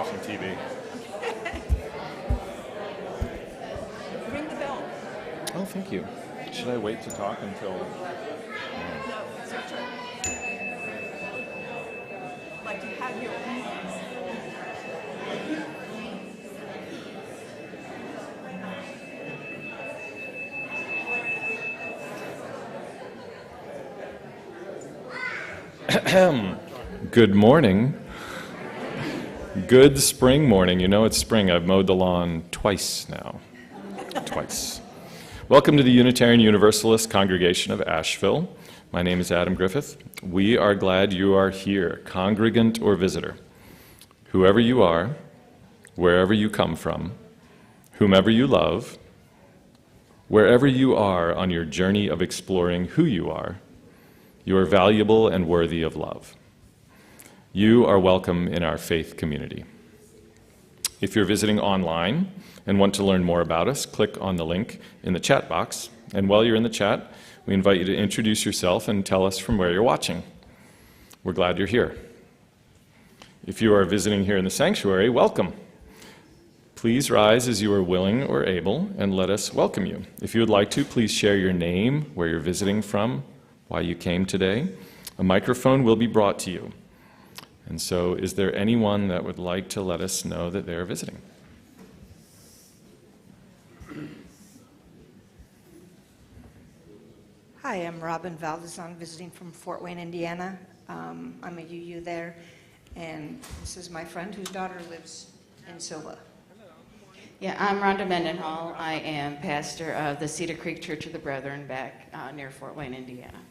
watching TV. Ring the bell. Oh, thank you. Should I wait to talk until... No, it's your turn. Like you have your Good morning. Good spring morning. You know it's spring. I've mowed the lawn twice now. Twice. Welcome to the Unitarian Universalist Congregation of Asheville. My name is Adam Griffith. We are glad you are here, congregant or visitor. Whoever you are, wherever you come from, whomever you love, wherever you are on your journey of exploring who you are valuable and worthy of love. You are welcome in our faith community. If you're visiting online and want to learn more about us, click on the link in the chat box. And while you're in the chat, we invite you to introduce yourself and tell us from where you're watching. We're glad you're here. If you are visiting here in the sanctuary, welcome. Please rise as you are willing or able and let us welcome you. If you would like to, please share your name, where you're visiting from, why you came today. A microphone will be brought to you. And so, is there anyone that would like to let us know that they're visiting? Hi, I'm Robin Valdezon, visiting from Fort Wayne, Indiana. I'm a UU there, and this is my friend whose daughter lives in Silva. Yeah, I'm Rhonda Mendenhall. I am pastor of the Cedar Creek Church of the Brethren back near Fort Wayne, Indiana.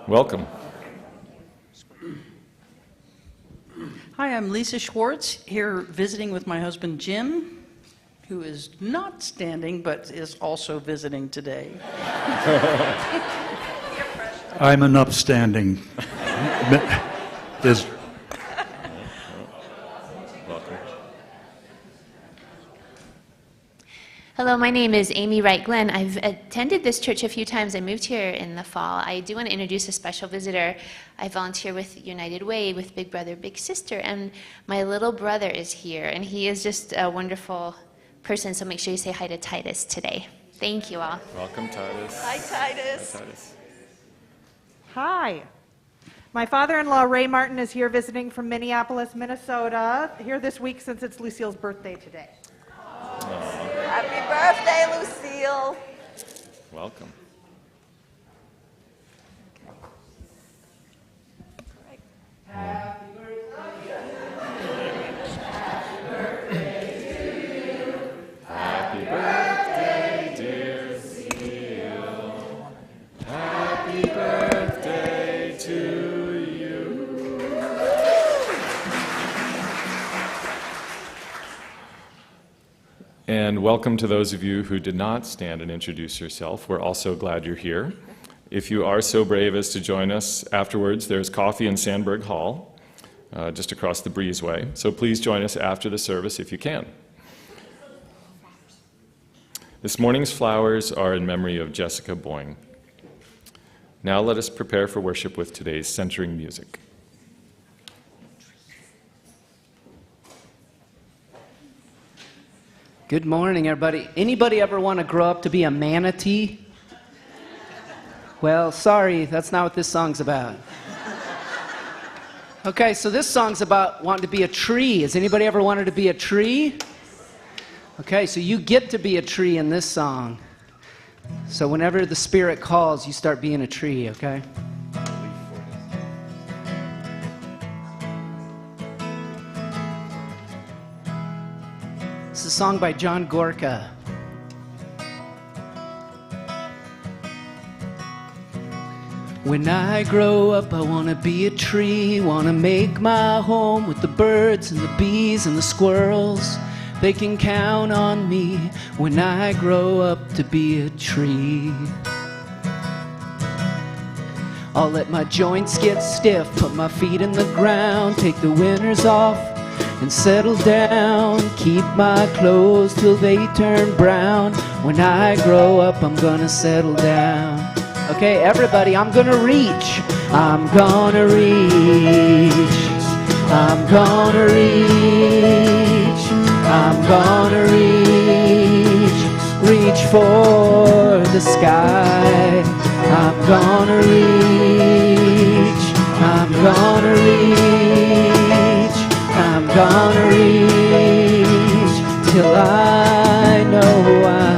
Welcome. Hi, I'm Lisa Schwartz, here visiting with my husband Jim, who is not standing but is also visiting today. I'm an upstanding. There's Hello, my name is Amy Wright Glenn. I've attended this church a few times. I moved here in the fall. I do want to introduce a special visitor. I volunteer with United Way, with Big Brother, Big Sister, and my little brother is here, and he is just a wonderful person, so make sure you say hi to Titus today. Thank you all. Welcome, Titus. Hi, Titus. Hi, Titus. Hi. My father-in-law, Ray Martin, is here visiting from Minneapolis, Minnesota, here this week since it's Lucille's birthday today. Happy birthday, Lucille. Welcome. Happy birthday, dear Lucille. Happy birthday to you. And welcome to those of you who did not stand and introduce yourself. We're also glad you're here. If you are so brave as to join us afterwards, there's coffee in Sandberg Hall, just across the breezeway. So please join us after the service if you can. This morning's flowers are in memory of Jessica Boyne. Now let us prepare for worship with today's centering music. Good morning, everybody. Anybody ever want to grow up to be a manatee? Well, sorry, that's not what this song's about. Okay, so this song's about wanting to be a tree. Has anybody ever wanted to be a tree? Okay, so you get to be a tree in this song. So whenever the Spirit calls, you start being a tree, okay? It's a song by John Gorka. When I grow up, I want to be a tree, want to make my home with the birds and the bees and the squirrels. They can count on me when I grow up to be a tree. I'll let my joints get stiff, put my feet in the ground, take the winters off and settle down. Keep my clothes till they turn brown. When I grow up, I'm gonna settle down. Okay, everybody, I'm gonna reach. I'm gonna reach. I'm gonna reach, I'm gonna reach for the sky. I'm gonna reach, I'm gonna reach, I'm gonna reach till I know why.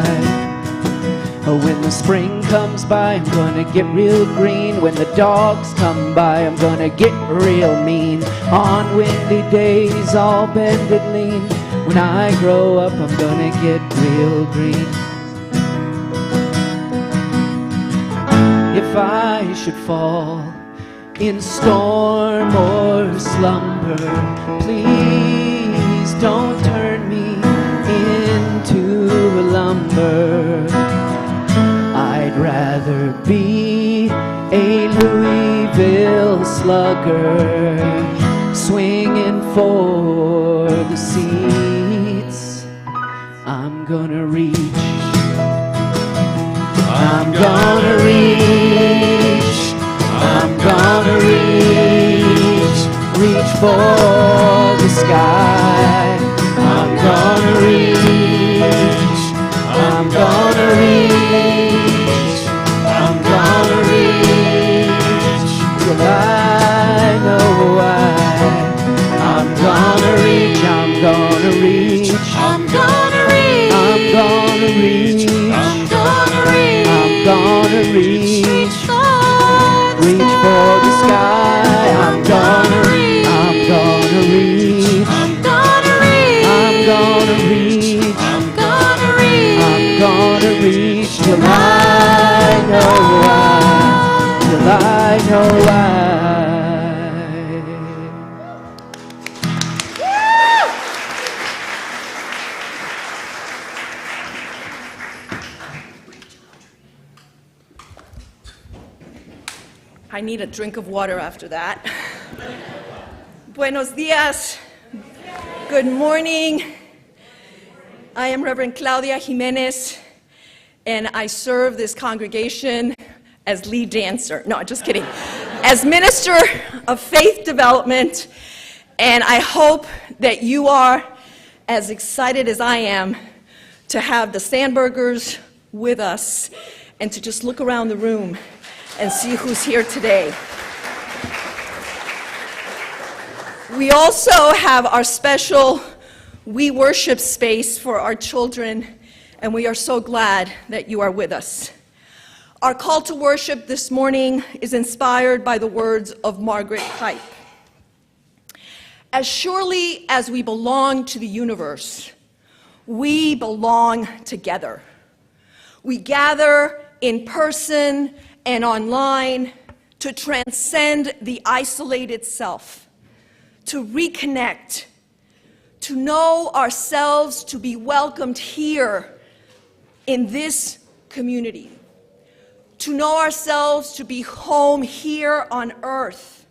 When the spring comes by, I'm gonna get real green. When the dogs come by, I'm gonna get real mean. On windy days, all bended lean. When I grow up, I'm gonna get real green. If I should fall in storm or slumber, please don't turn me into lumber. I'd rather be a Louisville slugger, swinging for the seats. I'm gonna reach, I'm gonna reach, I'm gonna reach for the sky. I'm gonna reach, I'm gonna reach, I'm gonna reach till I know why. I'm gonna reach, I'm gonna reach, I'm gonna reach, I'm gonna reach, I'm gonna reach, I'm gonna reach for the sky. I'm gonna reach, I'm gonna reach, I'm gonna reach, I'm gonna reach, I'm gonna reach, I'm gonna reach till I know why, till I know why. I need a drink of water after that. Buenos dias. Good morning. I am Reverend Claudia Jimenez, and I serve this congregation as lead dancer. No, just kidding. As Minister of Faith Development, and I hope that you are as excited as I am to have the Sandbergers with us and to just look around the room and see who's here today. We also have our special We Worship space for our children, and we are so glad that you are with us. Our call to worship this morning is inspired by the words of Margaret Keipe. As surely as we belong to the universe, we belong together. We gather in person and online to transcend the isolated self, to reconnect, to know ourselves, to be welcomed here in this community, to know ourselves to be home here on earth,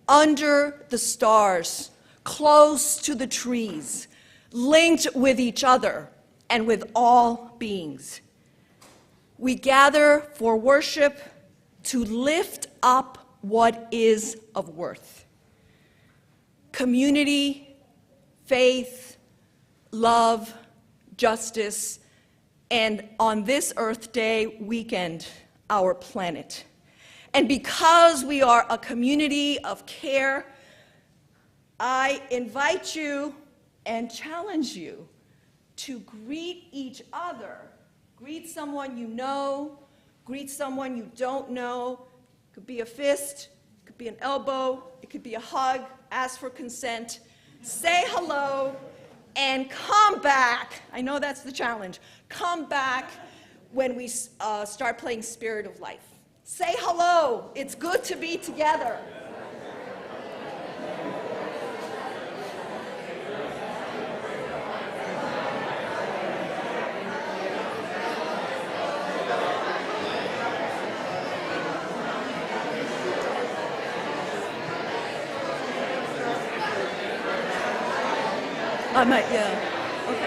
under the stars, close to the trees, linked with each other and with all beings. We gather for worship to lift up what is of worth. Community, faith, love, justice, and on this Earth Day weekend, our planet. And because we are a community of care, I invite you and challenge you to greet each other. Greet someone you know, greet someone you don't know. It could be a fist, it could be an elbow, it could be a hug, ask for consent, say hello, and come back. I know that's the challenge. Come back when we start playing Spirit of Life. Say hello. It's good to be together. I might, yeah. Okay.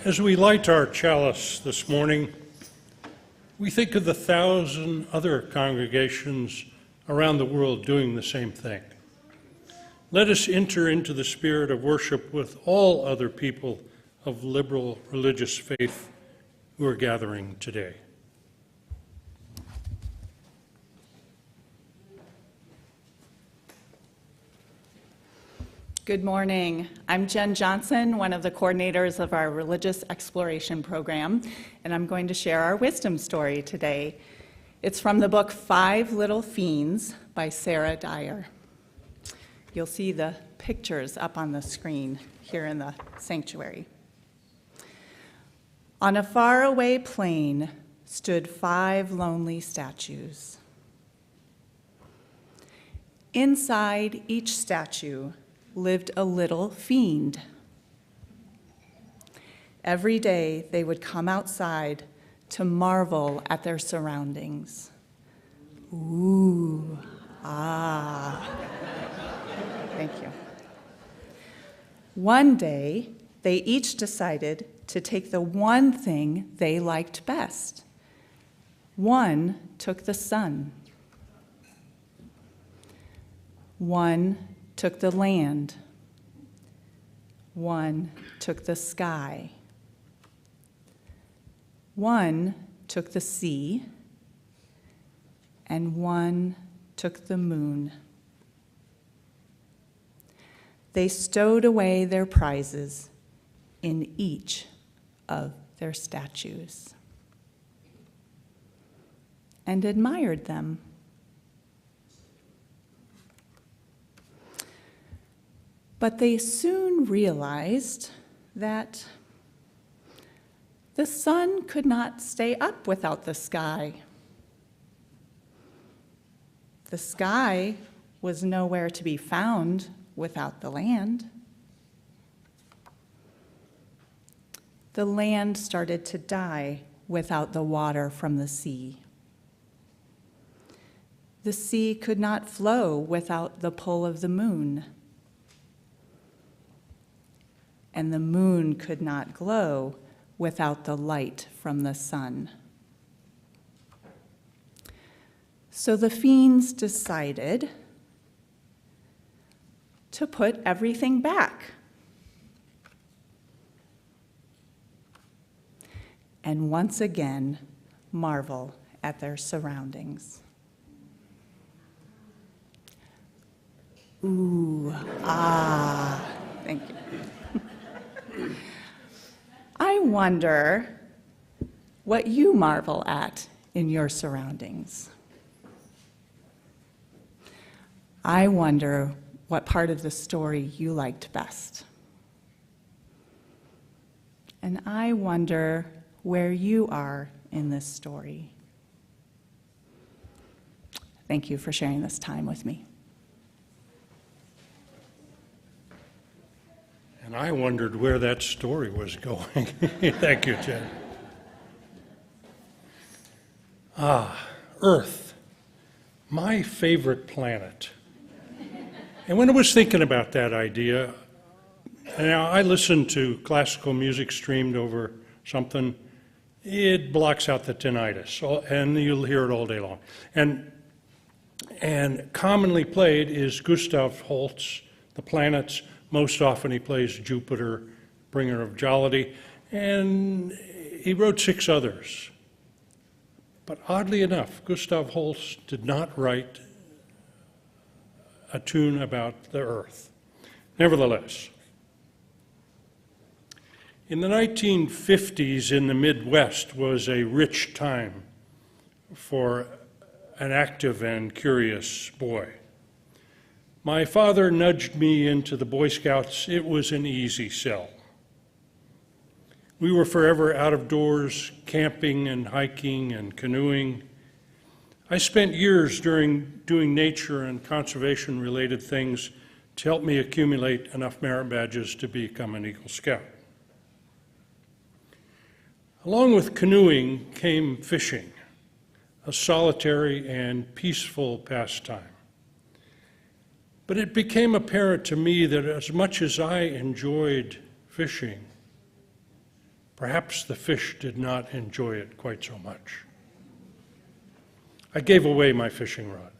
As we light our chalice this morning, we think of the 1,000 other congregations around the world doing the same thing. Let us enter into the spirit of worship with all other people of liberal religious faith who are gathering today. Good morning. I'm Jen Johnson, one of the coordinators of our Religious Exploration Program, and I'm going to share our wisdom story today. It's from the book Five Little Fiends by Sarah Dyer. You'll see the pictures up on the screen here in the sanctuary. On a faraway plain stood 5 lonely statues. Inside each statue lived a little fiend. Every day they would come outside to marvel at their surroundings. Ooh, ah. Thank you. One day, they each decided to take the one thing they liked best. One took the sun. One took the land. One took the sky. One took the sea. And one took the moon. They stowed away their prizes in each of their statues and admired them. But they soon realized that the sun could not stay up without the sky. The sky was nowhere to be found without the land. The land started to die without the water from the sea. The sea could not flow without the pull of the moon. And the moon could not glow without the light from the sun. So the fiends decided to put everything back. And once again, marvel at their surroundings. Ooh, ah, thank you. I wonder what you marvel at in your surroundings. I wonder what part of the story you liked best. And I wonder where you are in this story. Thank you for sharing this time with me. And I wondered where that story was going. Thank you, Jen. Earth, my favorite planet. And when I was thinking about that idea, now I listen to classical music streamed over something, it blocks out the tinnitus, and you'll hear it all day long. And commonly played is Gustav Holst, The Planets. Most often he plays Jupiter, bringer of jollity, and he wrote 6 others. But oddly enough, Gustav Holst did not write a tune about the earth. Nevertheless, in the 1950s in the Midwest was a rich time for an active and curious boy. My father nudged me into the Boy Scouts. It was an easy sell. We were forever out of doors, camping and hiking and canoeing. I spent years doing nature and conservation-related things to help me accumulate enough merit badges to become an Eagle Scout. Along with canoeing came fishing, a solitary and peaceful pastime. But it became apparent to me that as much as I enjoyed fishing, Perhaps the fish did not enjoy it quite so much. I gave away my fishing rod.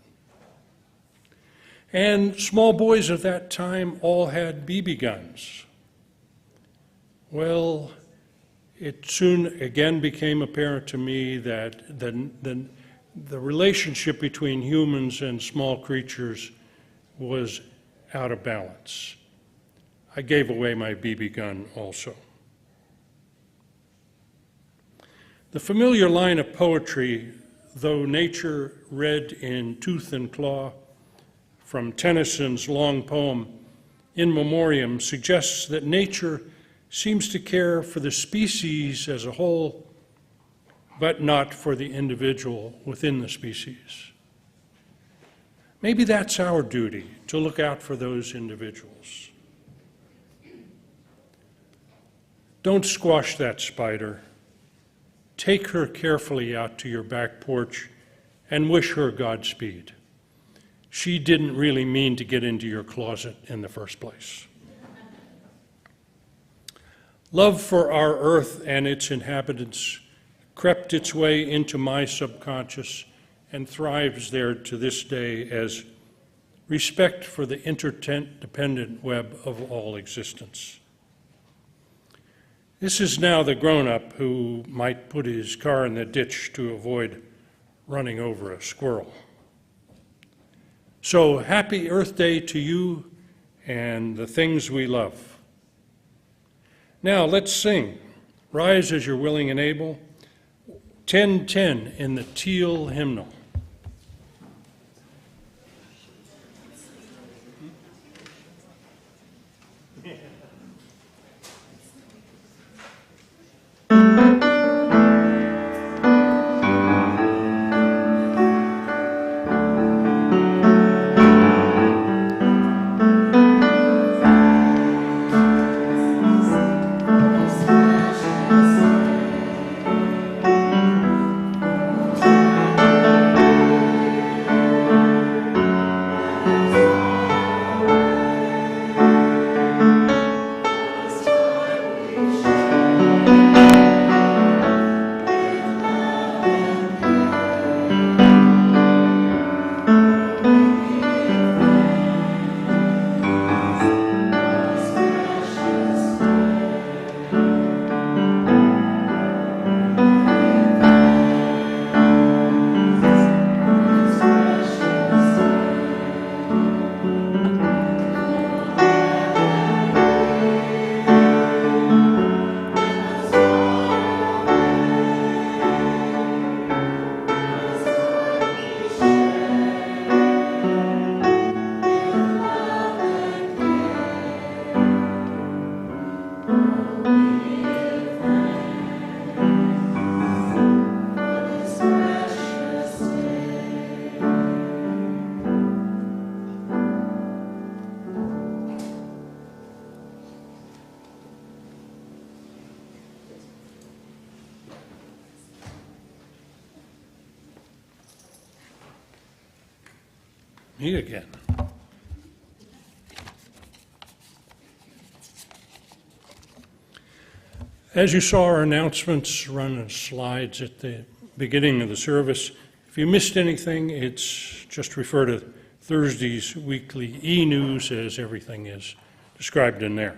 And small boys of that time all had BB guns. Well, it soon again became apparent to me that the relationship between humans and small creatures was out of balance. I gave away my BB gun also. The familiar line of poetry, though nature read in tooth and claw, from Tennyson's long poem, In Memoriam, suggests that nature seems to care for the species as a whole, but not for the individual within the species. Maybe that's our duty, to look out for those individuals. Don't squash that spider. Take her carefully out to your back porch and wish her Godspeed. She didn't really mean to get into your closet in the first place. Love for our earth and its inhabitants crept its way into my subconscious and thrives there to this day as respect for the interdependent web of all existence. This is now the grown-up who might put his car in the ditch to avoid running over a squirrel. So happy Earth Day to you and the things we love. Now let's sing. Rise as you're willing and able. 10:10 in the Teal hymnal. Me again. As you saw, our announcements run as slides at the beginning of the service. If you missed anything, it's just refer to Thursday's weekly e-news as everything is described in there.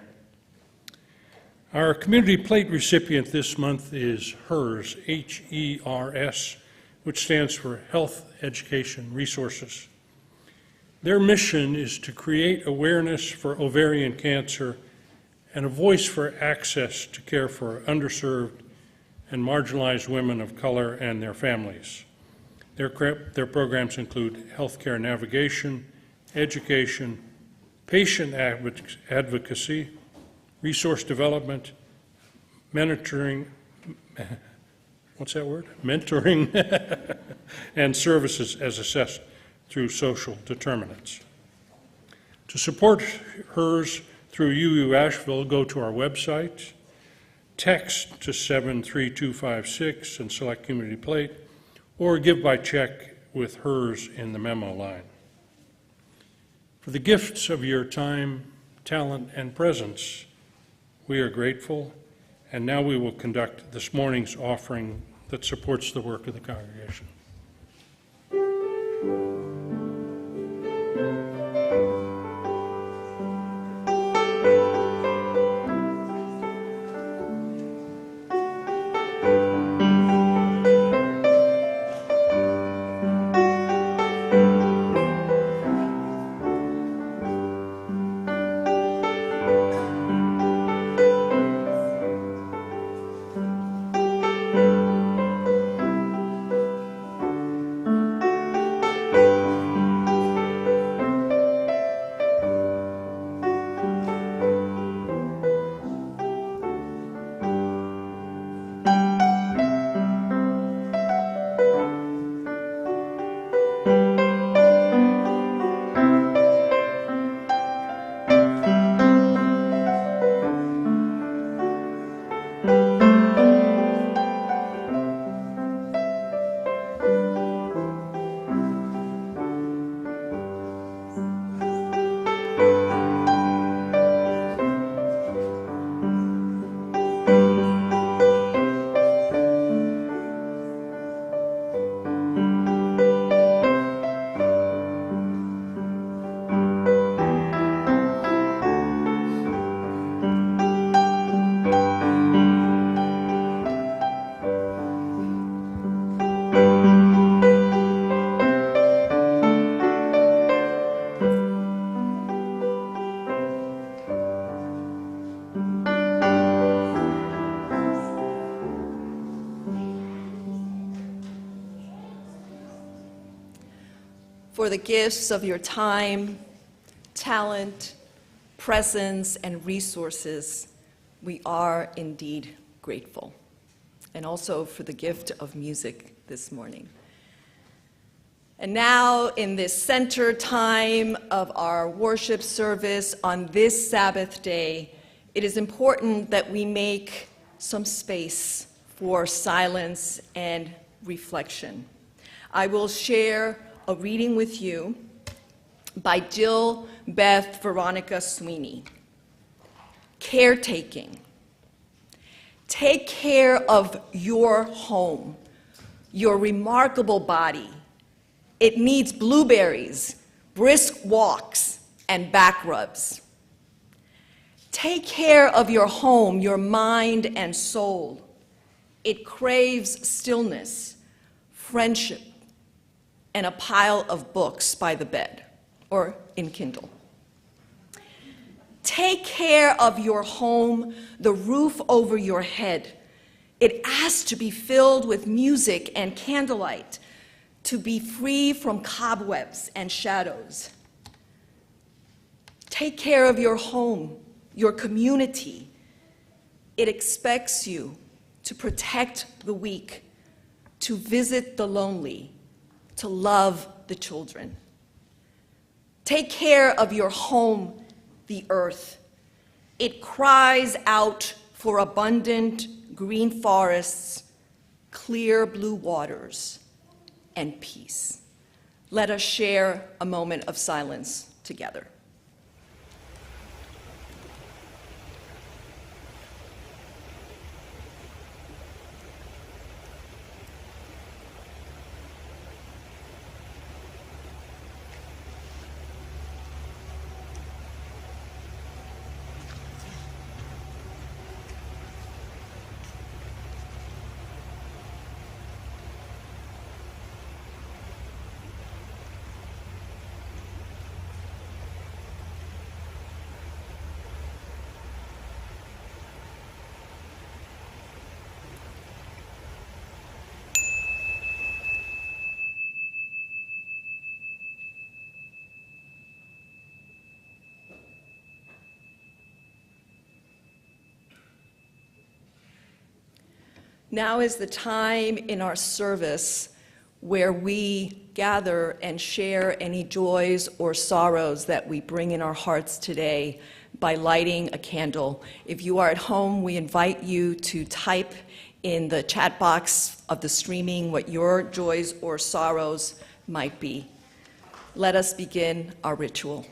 Our community plate recipient this month is HERS, H-E-R-S, which stands for Health Education Resources. Their mission is to create awareness for ovarian cancer and a voice for access to care for underserved and marginalized women of color and their families. Their programs include healthcare navigation, education, patient advocacy, resource development, mentoring, what's that word? Mentoring, and services as assessed through social determinants. To support HERS through UU Asheville, go to our website, text to 73256 and select Community Plate, or give by check with HERS in the memo line. For the gifts of your time, talent, and presence, we are grateful, And now we will conduct this morning's offering that supports the work of the congregation. For the gifts of your time, talent, presence, and resources, we are indeed grateful. And also for the gift of music this morning. And now, in this center time of our worship service on this Sabbath day, it is important that we make some space for silence and reflection. I will share a reading with you by Jill Beth Veronica Sweeney. Caretaking. Take care of your home, your remarkable body. It needs blueberries, brisk walks, and back rubs. Take care of your home, your mind and soul. It craves stillness, friendship, and a pile of books by the bed or in Kindle. Take care of your home, the roof over your head. It asks to be filled with music and candlelight, to be free from cobwebs and shadows. Take care of your home, your community. It expects you to protect the weak, to visit the lonely, to love the children. Take care of your home, the earth. It cries out for abundant green forests, clear blue waters, and peace. Let us share a moment of silence together. Now is the time in our service where we gather and share any joys or sorrows that we bring in our hearts today by lighting a candle. If you are at home, we invite you to type in the chat box of the streaming what your joys or sorrows might be. Let us begin our ritual.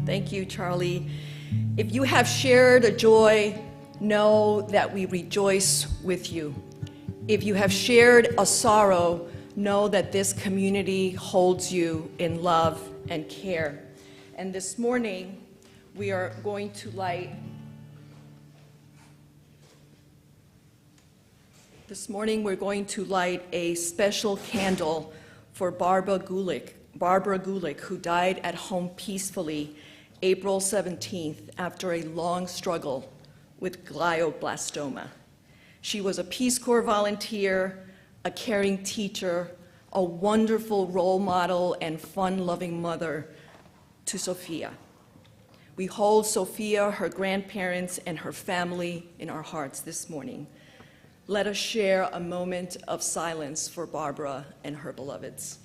Thank you, Charlie. If you have shared a joy, know that we rejoice with you. If you have shared a sorrow, know that this community holds you in love and care. And this morning, we are going to light a special candle for Barbara Gulick, who died at home peacefully April 17th after a long struggle with glioblastoma. She was a Peace Corps volunteer, a caring teacher, a wonderful role model, and fun-loving mother to Sophia. We hold Sophia, her grandparents, and her family in our hearts this morning. Let us share a moment of silence for Barbara and her beloveds.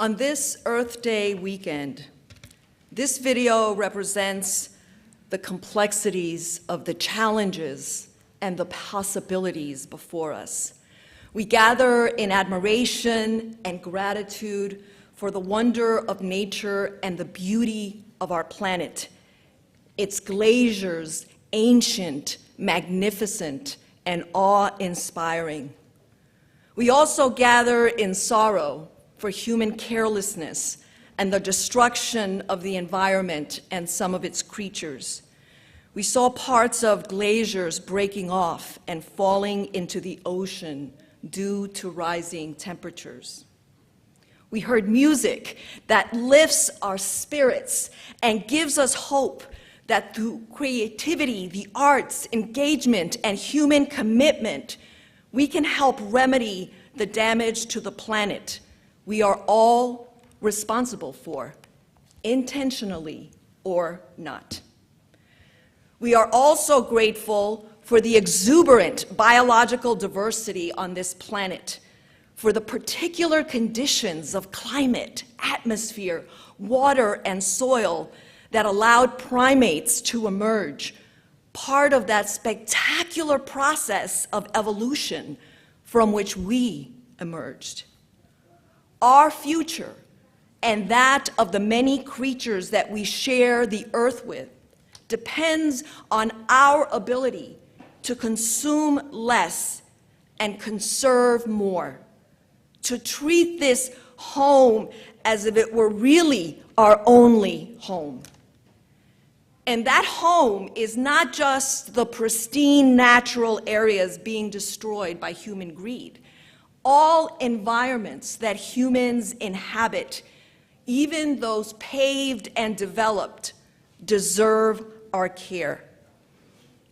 On this Earth Day weekend, this video represents the complexities of the challenges and the possibilities before us. We gather in admiration and gratitude for the wonder of nature and the beauty of our planet. Its glaciers, ancient, magnificent, and awe-inspiring. We also gather in sorrow for human carelessness and the destruction of the environment and some of its creatures. We saw parts of glaciers breaking off and falling into the ocean due to rising temperatures. We heard music that lifts our spirits and gives us hope that through creativity, the arts, engagement, and human commitment, we can help remedy the damage to the planet we are all responsible for, intentionally or not. We are also grateful for the exuberant biological diversity on this planet, for the particular conditions of climate, atmosphere, water, and soil that allowed primates to emerge, part of that spectacular process of evolution from which we emerged. Our future, and that of the many creatures that we share the earth with, depends on our ability to consume less and conserve more, to treat this home as if it were really our only home. And that home is not just the pristine natural areas being destroyed by human greed. All environments that humans inhabit, even those paved and developed, deserve our care.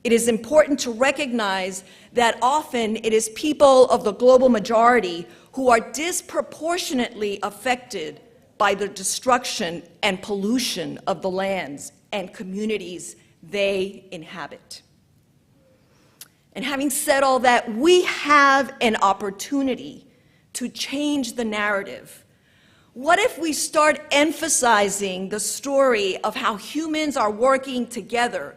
It is important to recognize that often it is people of the global majority who are disproportionately affected by the destruction and pollution of the lands and communities they inhabit. And having said all that, we have an opportunity to change the narrative. What if we start emphasizing the story of how humans are working together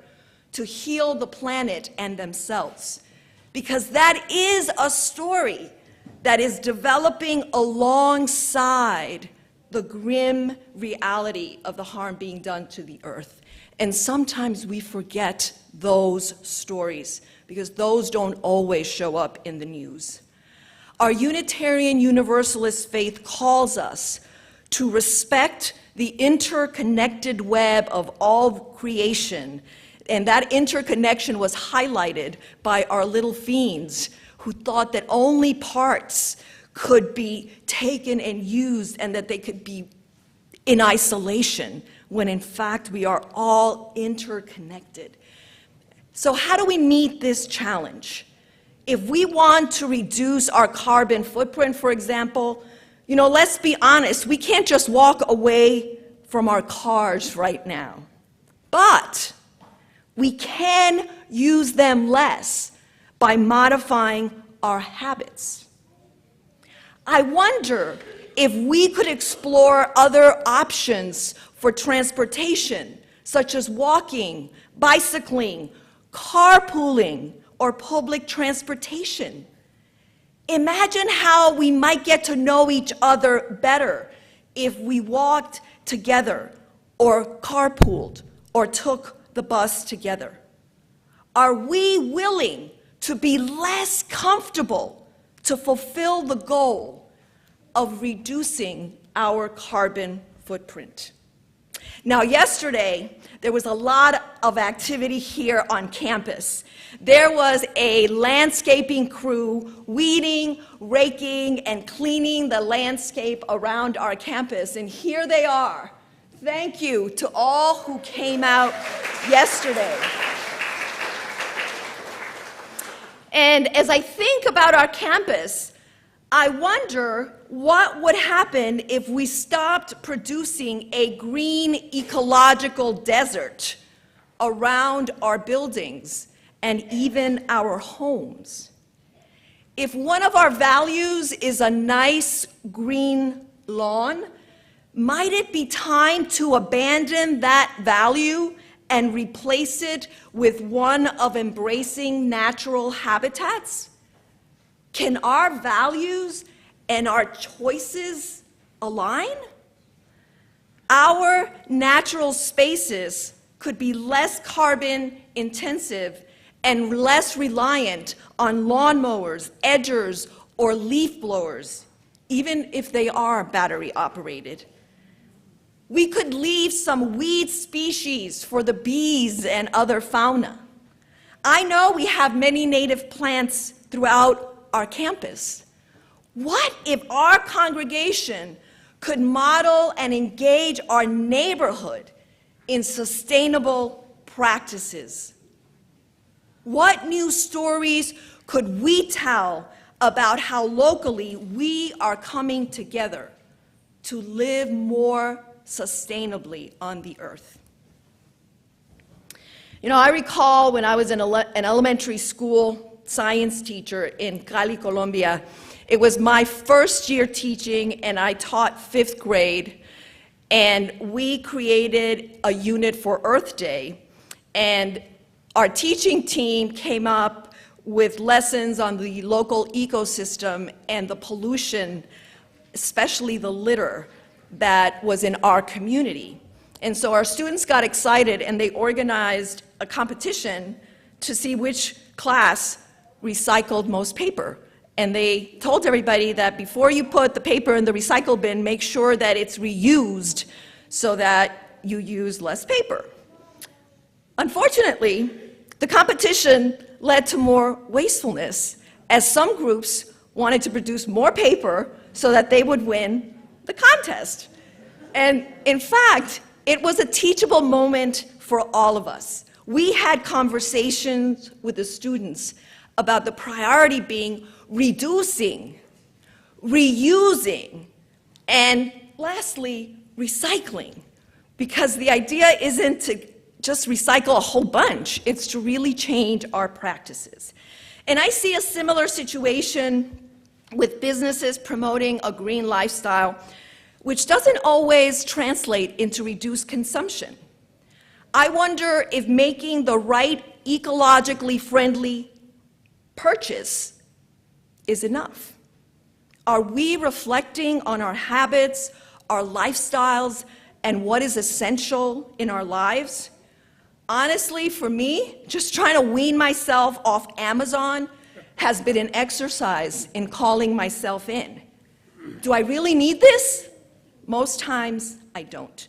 to heal the planet and themselves? Because that is a story that is developing alongside the grim reality of the harm being done to the earth. And sometimes we forget those stories because those don't always show up in the news. Our Unitarian Universalist faith calls us to respect the interconnected web of all creation, and that interconnection was highlighted by our little fiends who thought that only parts could be taken and used and that they could be in isolation, when in fact we are all interconnected. So how do we meet this challenge? If we want to reduce our carbon footprint, for example, let's be honest, we can't just walk away from our cars right now. But we can use them less by modifying our habits. I wonder if we could explore other options for transportation, such as walking, bicycling, carpooling, or public transportation. Imagine how we might get to know each other better if we walked together, or carpooled, or took the bus together. Are we willing to be less comfortable to fulfill the goal of reducing our carbon footprint? Now, yesterday, there was a lot of activity here on campus. There was a landscaping crew weeding, raking, and cleaning the landscape around our campus, and here they are. Thank you to all who came out yesterday. And as I think about our campus, I wonder what would happen if we stopped producing a green ecological desert around our buildings and even our homes. If one of our values is a nice green lawn, Might it be time to abandon that value and replace it with one of embracing natural habitats? Can our values and our choices align? Our natural spaces could be less carbon intensive and less reliant on lawnmowers, edgers, or leaf blowers, even if they are battery operated. We could leave some weed species for the bees and other fauna. I know we have many native plants throughout our campus. What if our congregation could model and engage our neighborhood in sustainable practices? What new stories could we tell about how locally we are coming together to live more sustainably on the earth? You know, I recall when I was an elementary school science teacher in Cali, Colombia. It was my first year teaching, and I taught 5th grade, and we created a unit for Earth Day, and our teaching team came up with lessons on the local ecosystem and the pollution, especially the litter that was in our community. And so our students got excited, and they organized a competition to see which class recycled most paper. And they told everybody that before you put the paper in the recycle bin, make sure that it's reused so that you use less paper. Unfortunately, the competition led to more wastefulness, as some groups wanted to produce more paper so that they would win the contest. And in fact, it was a teachable moment for all of us. We had conversations with the students about the priority being reducing, reusing, and lastly, recycling. Because the idea isn't to just recycle a whole bunch, it's to really change our practices. And I see a similar situation with businesses promoting a green lifestyle, which doesn't always translate into reduced consumption. I wonder if making the right ecologically friendly purchase is enough. Are we reflecting on our habits, our lifestyles, and what is essential in our lives? Honestly, for me, just trying to wean myself off Amazon has been an exercise in calling myself in. Do I really need this? Most times, I don't.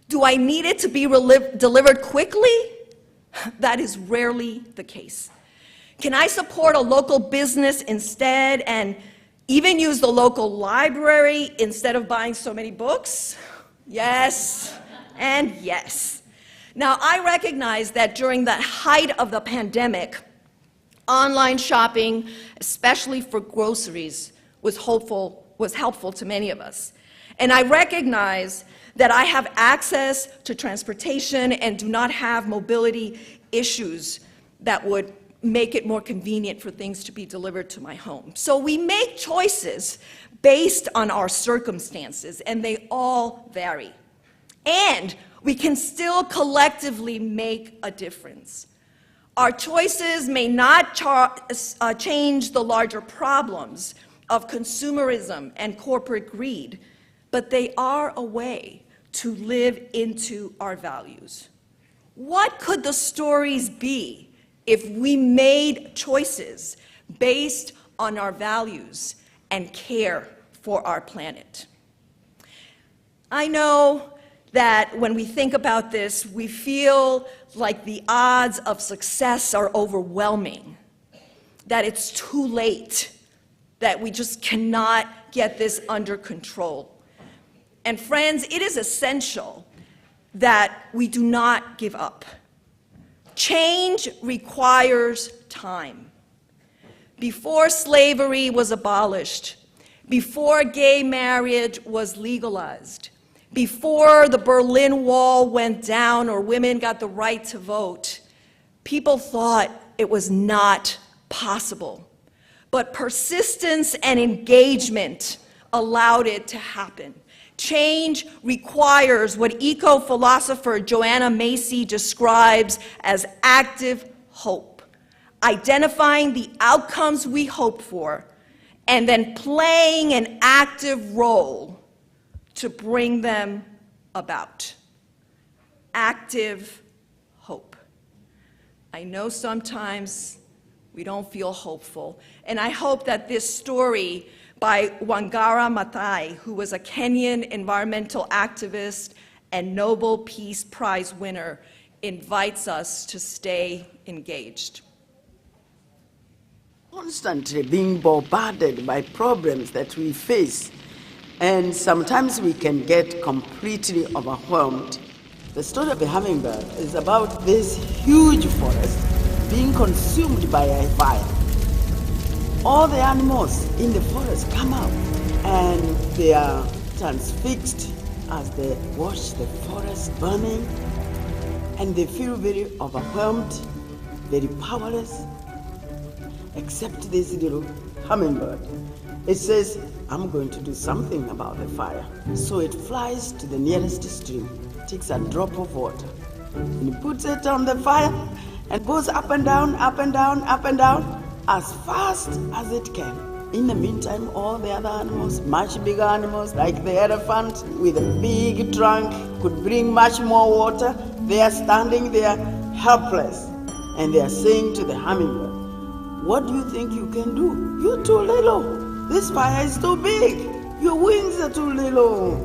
Do I need it to be delivered quickly? That is rarely the case. Can I support a local business instead and even use the local library instead of buying so many books? Yes, and yes. Now, I recognize that during the height of the pandemic, online shopping, especially for groceries, was helpful to many of us. And I recognize that I have access to transportation and do not have mobility issues that would make it more convenient for things to be delivered to my home. So we make choices based on our circumstances, and they all vary. And we can still collectively make a difference. Our choices may not change the larger problems of consumerism and corporate greed, but they are a way to live into our values. What could the stories be if we made choices based on our values and care for our planet? I know that when we think about this, we feel like the odds of success are overwhelming, that it's too late, that we just cannot get this under control. And friends, it is essential that we do not give up. Change requires time. Before slavery was abolished, before gay marriage was legalized, before the Berlin Wall went down or women got the right to vote, people thought it was not possible. But persistence and engagement allowed it to happen. Change requires what eco-philosopher Joanna Macy describes as active hope, identifying the outcomes we hope for, and then playing an active role to bring them about. Active hope. I know sometimes we don't feel hopeful, and I hope that this story by Wangara Maathai, who was a Kenyan environmental activist and Nobel Peace Prize winner, invites us to stay engaged. Constantly being bombarded by problems that we face, and sometimes we can get completely overwhelmed. The story of the hummingbird is about this huge forest being consumed by a fire. All the animals in the forest come out and they are transfixed as they watch the forest burning, and they feel very overwhelmed, very powerless, except this little hummingbird. It says, I'm going to do something about the fire. So it flies to the nearest stream, takes a drop of water, and it puts it on the fire and goes up and down, up and down, up and down, as fast as it can. In the meantime, all the other animals, much bigger animals, like the elephant with a big trunk, could bring much more water. They are standing there helpless, and they are saying to the hummingbird, what do you think you can do? You're too little. This fire is too big. Your wings are too little.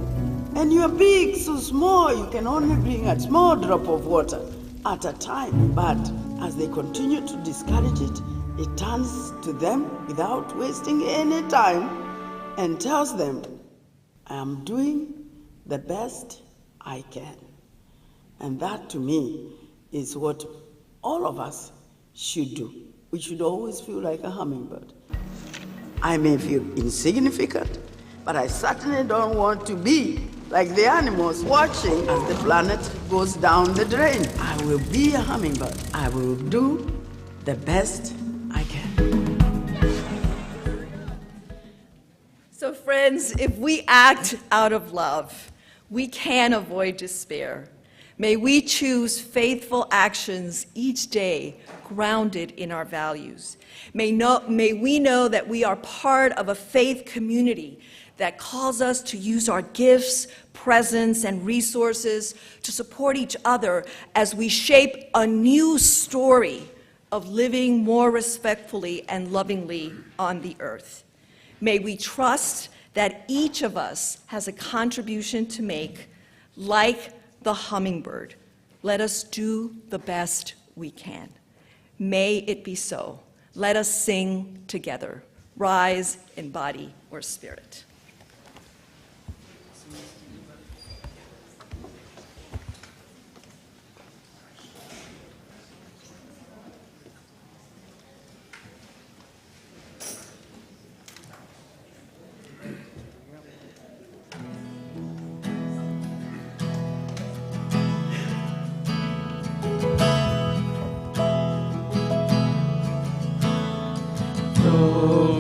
And you're big, so small. You can only bring a small drop of water at a time. But as they continue to discourage it, it turns to them without wasting any time and tells them, I am doing the best I can. And that, to me, is what all of us should do. We should always feel like a hummingbird. I may feel insignificant, but I certainly don't want to be like the animals watching as the planet goes down the drain. I will be a hummingbird. I will do the best I can. So friends, if we act out of love, we can avoid despair. May we choose faithful actions each day grounded in our values. May we know that we are part of a faith community that calls us to use our gifts, presence, and resources to support each other as we shape a new story of living more respectfully and lovingly on the earth. May we trust that each of us has a contribution to make, like the hummingbird. Let us do the best we can. May it be so. Let us sing together. Rise in body or spirit.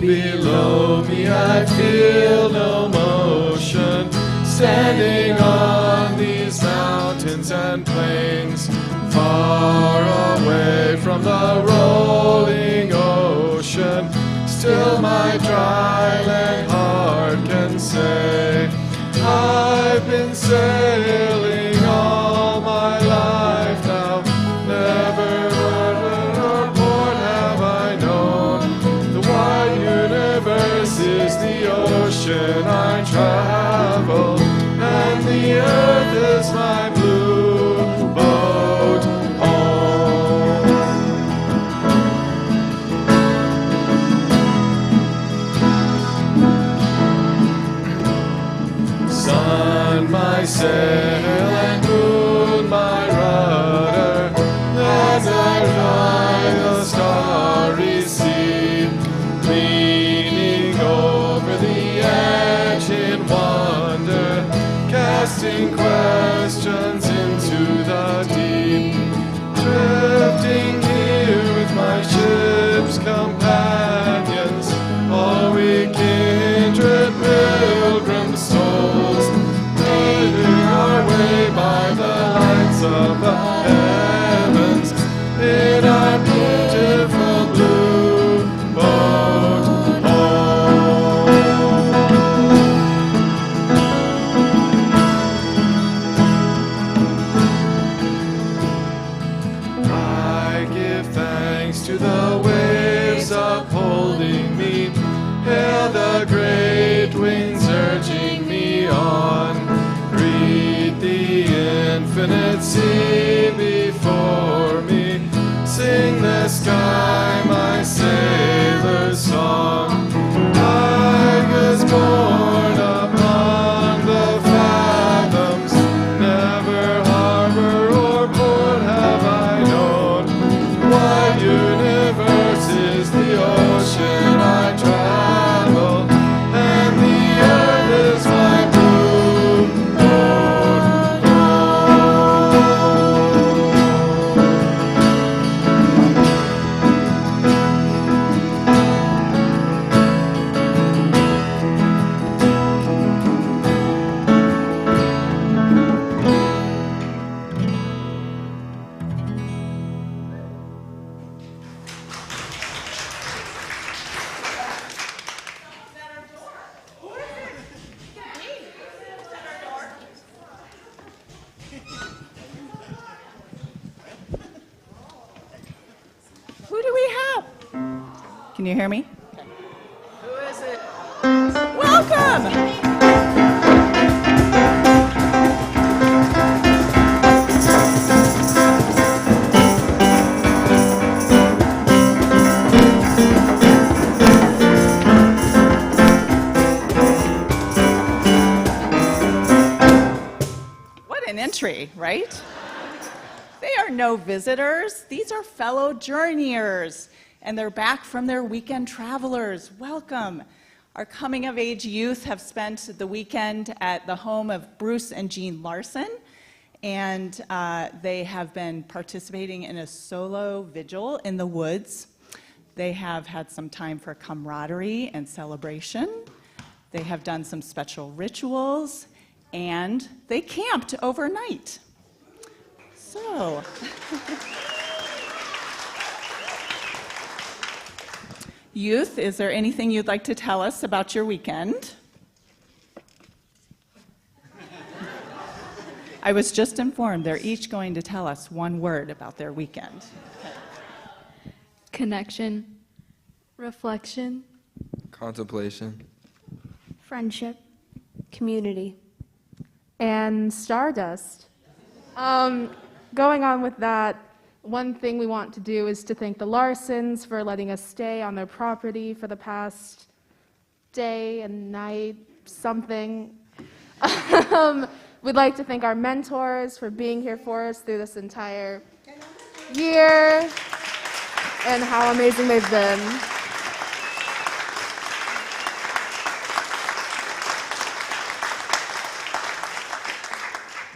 Below me I feel no motion, standing on these mountains and plains, far away from the rolling ocean. Still my dry land heart can say, I've been sailing all my life now, never burden or port have I known. The wide universe is the ocean I travel, and the earth is my blue boat home. Sun, my sail, and moon, my rudder, as I ride the starry sea, leaning over the edge in wonder, casting questions into the deep, drifting here with my ship's companions, all we kindred pilgrim souls, the great wings urging me on. Greet the infinite sea before me. Sing the sky my sailor's song. I was born upon the fathoms, never harbor or port have I known. Wide universe is the ocean I travel, and the earth is my blue Who do we have? Can you hear me? Who is it? Welcome! What an entry, right? They are no visitors. These are fellow journeyers, and they're back from their weekend travelers. Welcome. Our coming-of-age youth have spent the weekend at the home of Bruce and Jean Larson, and they have been participating in a solo vigil in the woods. They have had some time for camaraderie and celebration. They have done some special rituals, and they camped overnight. So, youth, is there anything you'd like to tell us about your weekend? I was just informed they're each going to tell us one word about their weekend. Connection, reflection, contemplation, friendship, community, and stardust. Going on with that, one thing we want to do is to thank the Larsons for letting us stay on their property for the past day and night, something. We'd like to thank our mentors for being here for us through this entire year and how amazing they've been.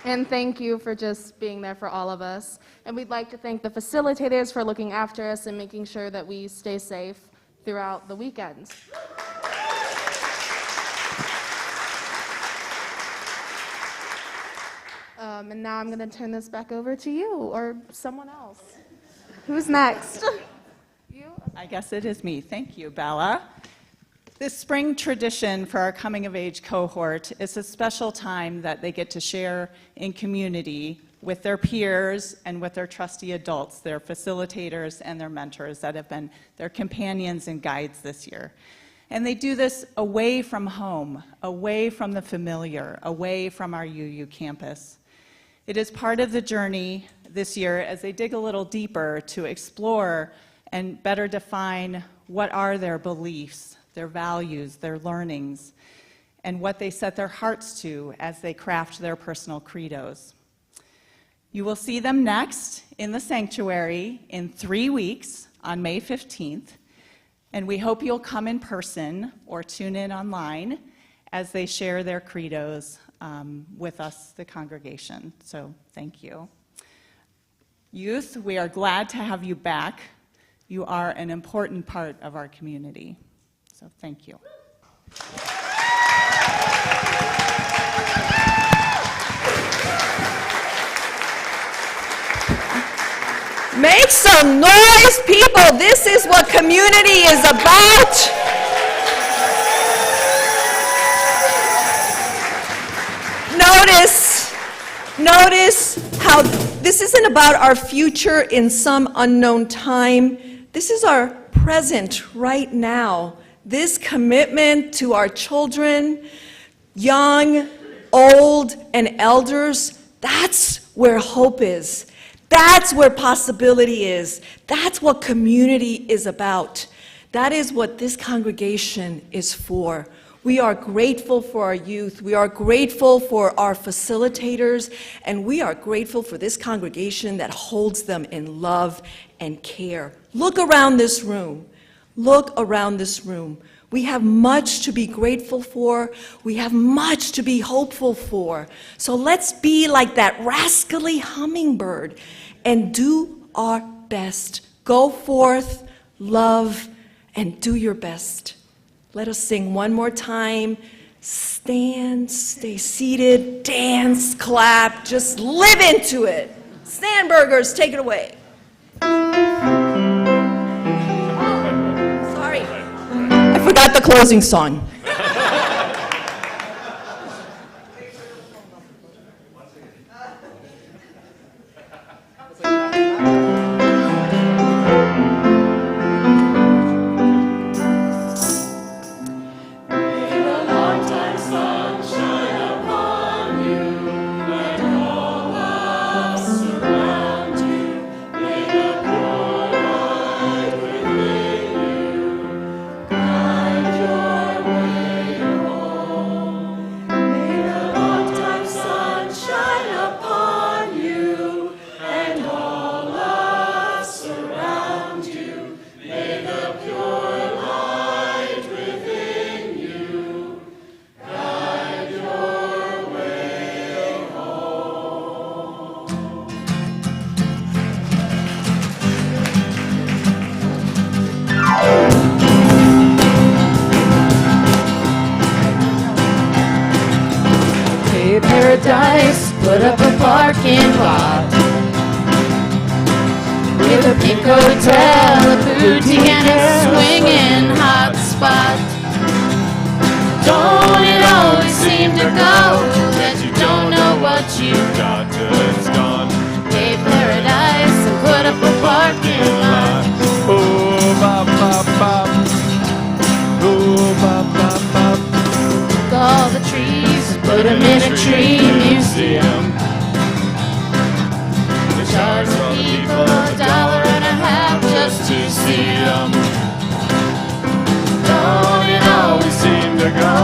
And thank you for just being there for all of us. And we'd like to thank the facilitators for looking after us and making sure that we stay safe throughout the weekend. And now I'm going to turn this back over to you or someone else. Who's next? You? I guess it is me. Thank you, Bella. This spring tradition for our coming-of-age cohort is a special time that they get to share in community with their peers and with their trusty adults, their facilitators and their mentors that have been their companions and guides this year. And they do this away from home, away from the familiar, away from our UU campus. It is part of the journey this year as they dig a little deeper to explore and better define what are their beliefs, their values, their learnings, and what they set their hearts to as they craft their personal credos. You will see them next in the sanctuary in 3 weeks on May 15th, and we hope you'll come in person or tune in online as they share their credos with us, the congregation. So thank you. Youth, we are glad to have you back. You are an important part of our community. So thank you. Make some noise, people. This is what community is about. Notice how this isn't about our future in some unknown time. This is our present right now. this commitment to our children, young, old, and elders, that's where hope is. That's where possibility is. That's what community is about. That is what this congregation is for. We are grateful for our youth. We are grateful for our facilitators, and we are grateful for this congregation that holds them in love and care. Look around this room. Look around this room. We have much to be grateful for. We have much to be hopeful for. So let's be like that rascally hummingbird and do our best. Go forth, love, and do your best. Let us sing one more time. Stand, stay seated, dance, clap, just live into it. Sandburgers, take it away. Sorry, I forgot the closing song. Paradise, put up a parking lot with a pink hotel, a boutique, and a swinging hot spot. Don't it always seem to go that you don't know what you've got till it's gone? Pay paradise and put up a parking lot. Oh, bop, bop, bop. Oh, bop, bop, bop. Took all the trees, put them in a tree museum. We charge the people $1.50 just to see them. Don't it always seem to go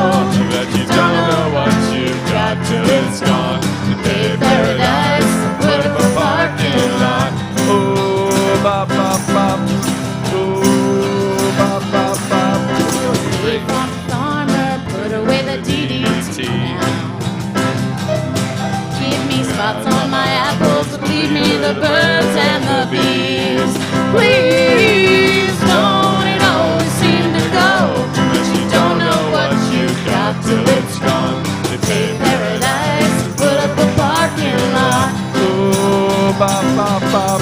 that you don't know what you've got till it's gone? To pay paradise, put up a parking lot. Oh, bop, bop, bop. Oh, bop, bop, bop. Big farmer, put away the DDT now. Give me spots on my apples, leave me the birds and the bees. Please, don't it always seem to go that you don't know what you've got till it's gone? They pay paradise, put up a parking lot. Oh, bop, bop, bop.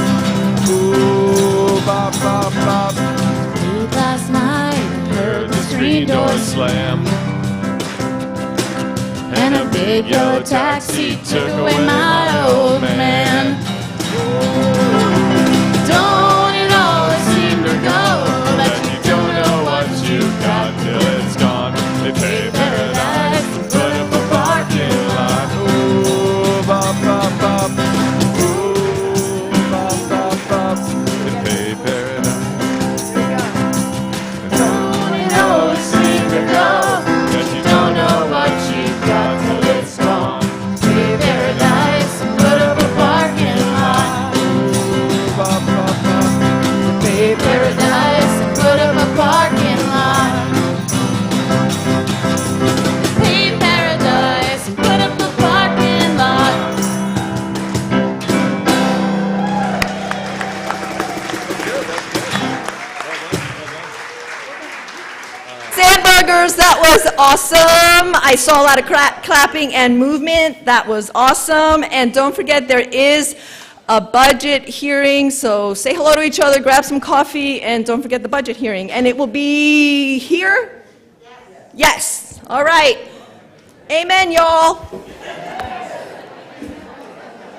Oh, bop, bop, bop. Late last night, heard the screen door slam, and a big yellow taxi took away my old man. Don't it always seem to go that you don't know what you've got till it's gone? They pay paradise, put up a parking lot. Oh, bop, bop, bop. Oh, bop, bop, bop. They pay paradise. Don't it always seem to go that you don't know what you've got till it's gone? Pay paradise, put up a parking lot. Bop, bop, bop. Pay paradise, put up a parking lot. Pay paradise, put up a parking lot. Sandburgers, that was awesome. I saw a lot of clapping and movement. That was awesome. And don't forget, there is a budget hearing, so say hello to each other, grab some coffee, and don't forget the budget hearing. And it will be here? Yes. All right. Amen, y'all.